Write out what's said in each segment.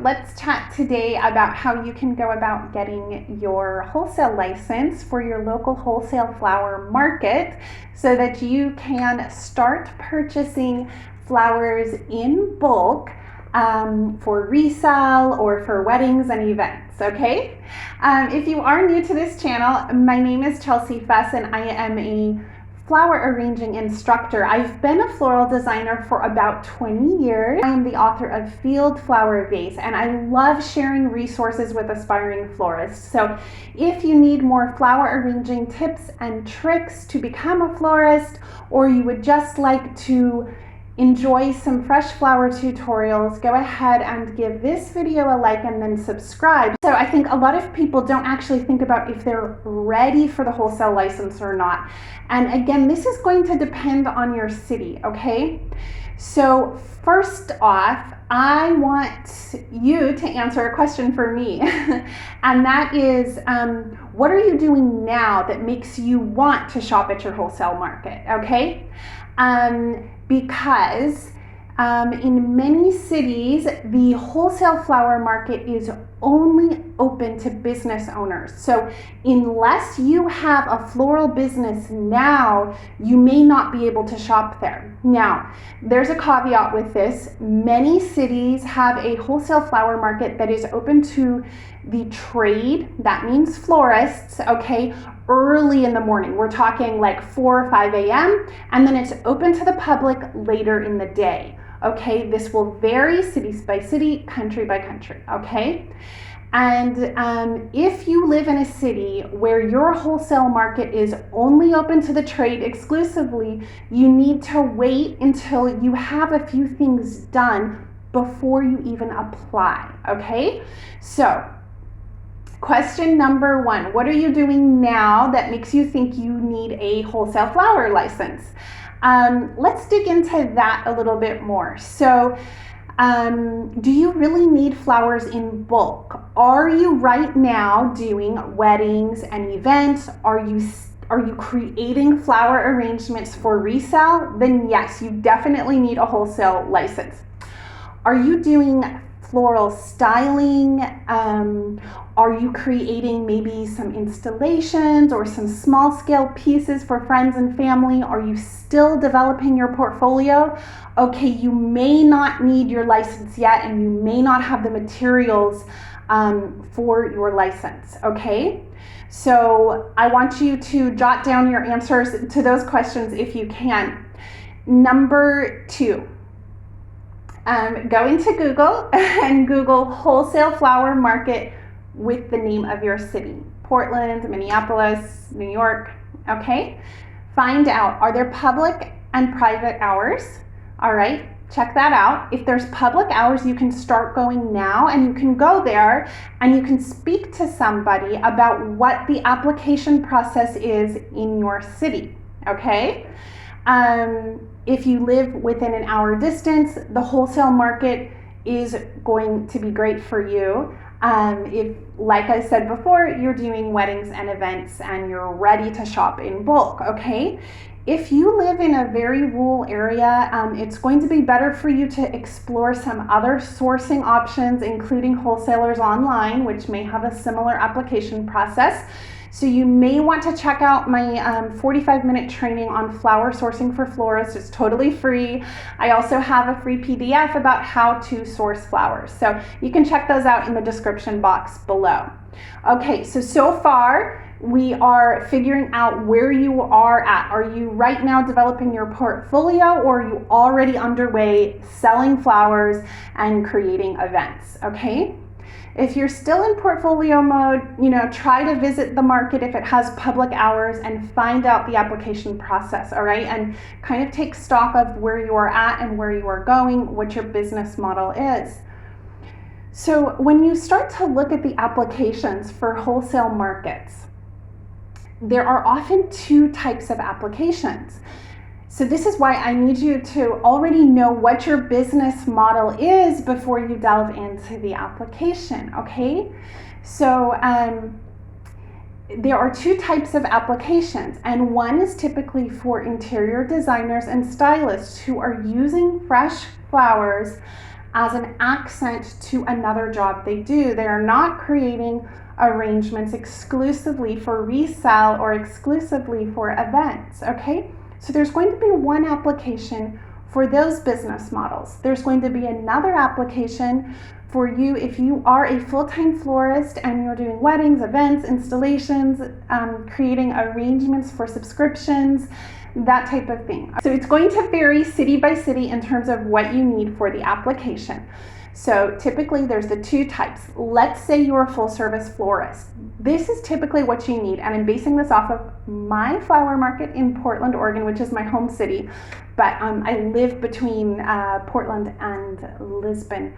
let's chat today about how you can go about getting your wholesale license for your local wholesale flower market so that you can start purchasing flowers in bulk for resale or for weddings and events, okay? If you are new to this channel, my name is Chelsea Fess and I am a flower arranging instructor. I've been a floral designer for about 20 years. I am the author of Field Flower Vase and I love sharing resources with aspiring florists. So if you need more flower arranging tips and tricks to become a florist, or you would just like to enjoy some fresh flower tutorials, go ahead and give this video a like and then subscribe. So I think a lot of people don't actually think about if they're ready for the wholesale license or not. And again, this is going to depend on your city, okay? So first off, I want you to answer a question for me. And that is, what are you doing now that makes you want to shop at your wholesale market, okay? Because in many cities, the wholesale flower market is only open to business owners. So unless you have a floral business now, you may not be able to shop there. Now, there's a caveat with this. Many cities have a wholesale flower market that is open to the trade, that means florists, okay, early in the morning. We're talking like 4 or 5 a.m. and then it's open to the public later in the day. Okay, this will vary city by city, country by country, okay? And if you live in a city where your wholesale market is only open to the trade exclusively, you need to wait until you have a few things done before you even apply, okay? So, question number one, what are you doing now that makes you think you need a wholesale flower license? Let's dig into that a little bit more. So, do you really need flowers in bulk? Are you right now doing weddings and events? Are you creating flower arrangements for resale? Then yes, you definitely need a wholesale license. Are you doing floral styling? Are you creating maybe some installations or some small scale pieces for friends and family? Are you still developing your portfolio? Okay, you may not need your license yet and you may not have the materials for your license, okay? So I want you to jot down your answers to those questions if you can. Number two. Go into Google and Google wholesale flower market with the name of your city. Portland, Minneapolis, New York, okay? Find out, are there public and private hours? All right, check that out. If there's public hours, you can start going now and you can go there and you can speak to somebody about what the application process is in your city, okay? If you live within an hour distance, the wholesale market is going to be great for you. If, like I said before, you're doing weddings and events and you're ready to shop in bulk, okay? If you live in a very rural area, it's going to be better for you to explore some other sourcing options, including wholesalers online, which may have a similar application process. So you may want to check out my 45-minute training on flower sourcing for florists. It's totally free. I also have a free PDF about how to source flowers. So you can check those out in the description box below. Okay, so far we are figuring out where you are at. Are you right now developing your portfolio, or are you already underway selling flowers and creating events, okay? If you're still in portfolio mode, try to visit the market if it has public hours and find out the application process, all right? And kind of take stock of where you are at and where you are going, what your business model is. So when you start to look at the applications for wholesale markets, there are often two types of applications. So this is why I need you to already know what your business model is before you delve into the application, okay? So there are two types of applications, and one is typically for interior designers and stylists who are using fresh flowers as an accent to another job they do. They are not creating arrangements exclusively for resale or exclusively for events, okay? So there's going to be one application for those business models. There's going to be another application for you if you are a full-time florist and you're doing weddings, events, installations, creating arrangements for subscriptions, that type of thing. So it's going to vary city by city in terms of what you need for the application. So typically there's the two types. Let's say you're a full service florist. This is typically what you need, and I'm basing this off of my flower market in Portland, Oregon, which is my home city, but I live between Portland and Lisbon.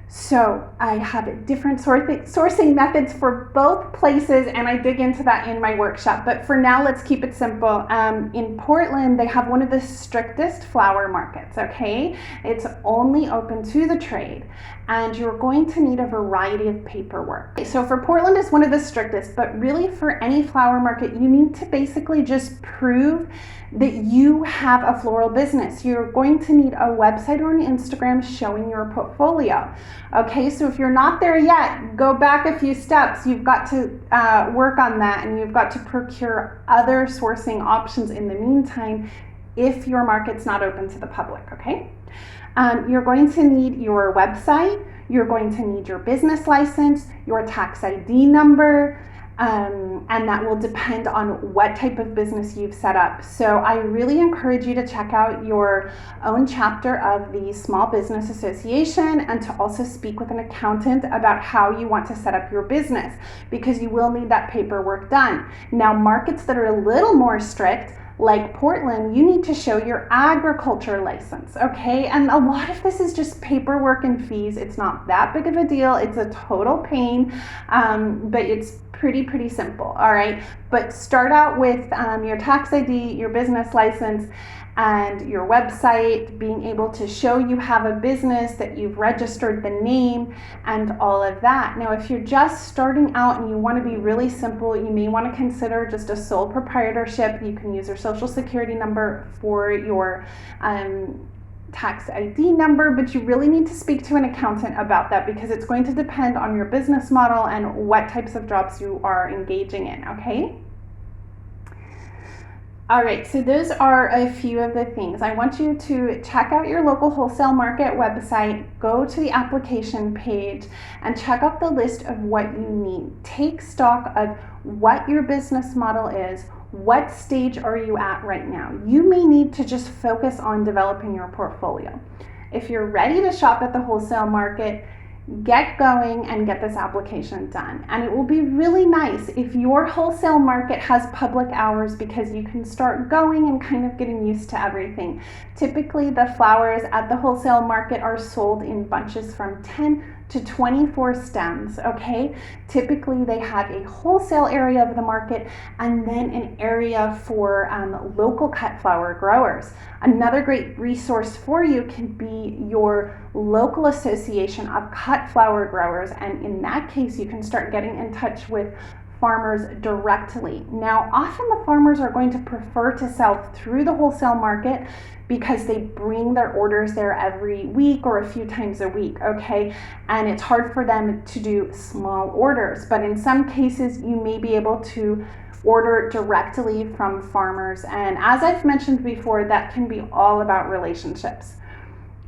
So I have different sourcing methods for both places, and I dig into that in my workshop. But for now, let's keep it simple. In Portland, they have one of the strictest flower markets, okay? It's only open to the trade, and you're going to need a variety of paperwork. So for Portland, it's one of the strictest, but really for any flower market, you need to basically just prove that you have a floral business. You're going to need a website or an Instagram showing your portfolio. Okay, so if you're not there yet, go back a few steps. You've got to work on that, and you've got to procure other sourcing options in the meantime if your market's not open to the public, okay? You're going to need your website, you're going to need your business license, your tax ID number, and that will depend on what type of business you've set up. So I really encourage you to check out your own chapter of the Small Business Association and to also speak with an accountant about how you want to set up your business, because you will need that paperwork done. Now, markets that are a little more strict, like Portland, you need to show your agriculture license, okay? And a lot of this is just paperwork and fees. It's not that big of a deal. It's a total pain, but it's pretty simple, all right? But start out with your tax ID, your business license, and your website, being able to show you have a business, that you've registered the name, and all of that. Now, if you're just starting out and you want to be really simple, you may want to consider just a sole proprietorship. You can use your social security number for your tax ID number, but you really need to speak to an accountant about that, because it's going to depend on your business model and what types of jobs you are engaging in, okay? All right, so those are a few of the things. I want you to check out your local wholesale market website, go to the application page, and check out the list of what you need. Take stock of what your business model is. What stage are you at right now? You may need to just focus on developing your portfolio. If you're ready to shop at the wholesale market, get going and get this application done. And it will be really nice if your wholesale market has public hours, because you can start going and kind of getting used to everything. Typically, the flowers at the wholesale market are sold in bunches from 10 to 24 stems, okay? Typically, they have a wholesale area of the market and then an area for local cut flower growers. Another great resource for you can be your local association of cut flower growers, and in that case, you can start getting in touch with farmers directly. Now, often the farmers are going to prefer to sell through the wholesale market because they bring their orders there every week or a few times a week, okay? And it's hard for them to do small orders, but in some cases, you may be able to order directly from farmers. And as I've mentioned before, that can be all about relationships.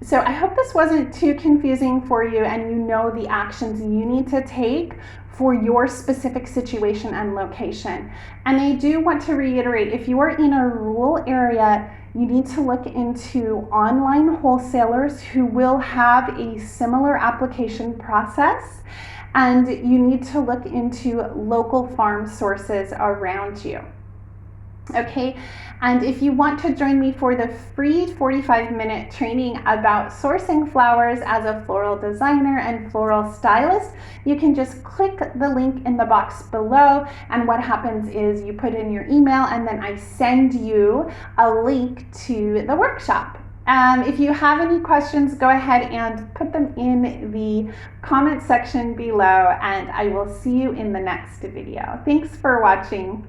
So I hope this wasn't too confusing for you, and you know the actions you need to take for your specific situation and location. And I do want to reiterate, if you are in a rural area, you need to look into online wholesalers who will have a similar application process, and you need to look into local farm sources around you. Okay, and if you want to join me for the free 45-minute training about sourcing flowers as a floral designer and floral stylist, you can just click the link in the box below, and what happens is you put in your email and then I send you a link to the workshop. If you have any questions, go ahead and put them in the comment section below, and I will see you in the next video. Thanks for watching.